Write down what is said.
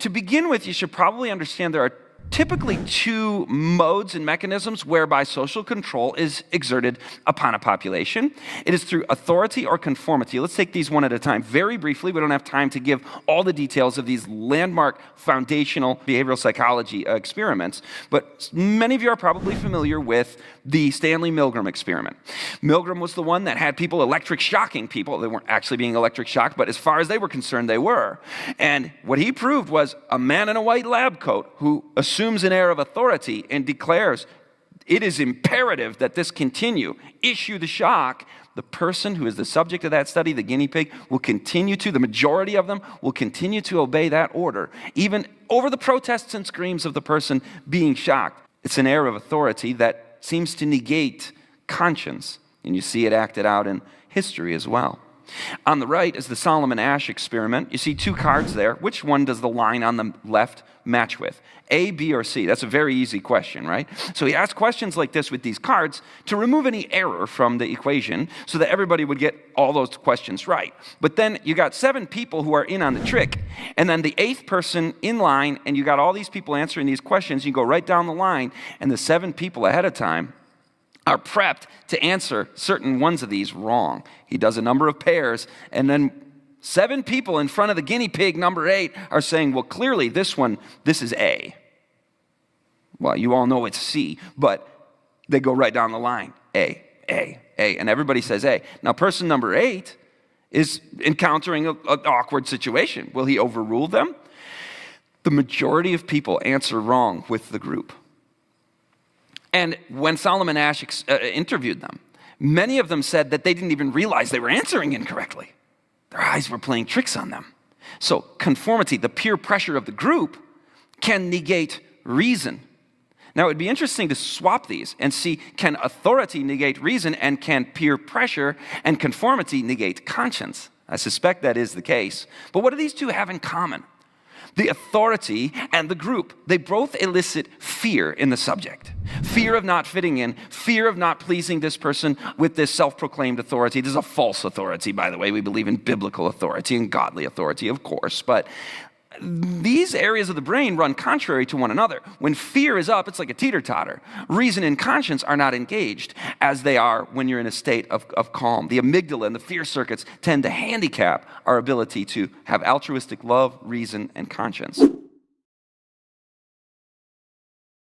to begin with, you should probably understand there are typically two modes and mechanisms whereby social control is exerted upon a population. It is through authority or conformity. Let's take these one at a time. Very briefly, we don't have time to give all the details of these landmark foundational behavioral psychology experiments, but many of you are probably familiar with the Stanley Milgram experiment. Milgram was the one that had people electric shocking people. They weren't actually being electric shocked, but as far as they were concerned, they were. And what he proved was a man in a white lab coat who assumes an air of authority and declares it is imperative that this continue, issue the shock, the person who is the subject of that study, the guinea pig, will continue to, the majority of them will continue to obey that order, even over the protests and screams of the person being shocked. It's an air of authority that seems to negate conscience, and you see it acted out in history as well. On the right is the Solomon Asch experiment. You see two cards there. Which one does the line on the left match with? A, B, or C? That's a very easy question, right? So he asked questions like this with these cards to remove any error from the equation so that everybody would get all those questions right. But then you got 7 people who are in on the trick, and then the 8th person in line, and you got all these people answering these questions. You go right down the line, and the 7 people ahead of time are prepped to answer certain ones of these wrong. He does a number of pairs, and then 7 people in front of the guinea pig, number 8, are saying, well, clearly this is A. Well, you all know it's C, but they go right down the line. A, and everybody says A. Now, person number 8 is encountering an awkward situation. Will he overrule them? The majority of people answer wrong with the group. And when Solomon Asch interviewed them, many of them said that they didn't even realize they were answering incorrectly. Their eyes were playing tricks on them. So conformity, the peer pressure of the group, can negate reason. Now, it would be interesting to swap these and see, can authority negate reason, and can peer pressure and conformity negate conscience? I suspect that is the case. But what do these two have in common? The authority and the group, they both elicit fear in the subject. Fear of not fitting in, fear of not pleasing this person with this self-proclaimed authority. This is a false authority, by the way. We believe in biblical authority and godly authority, of course. But these areas of the brain run contrary to one another. When fear is up, it's like a teeter-totter. Reason and conscience are not engaged as they are when you're in a state of calm. The amygdala and the fear circuits tend to handicap our ability to have altruistic love, reason, and conscience.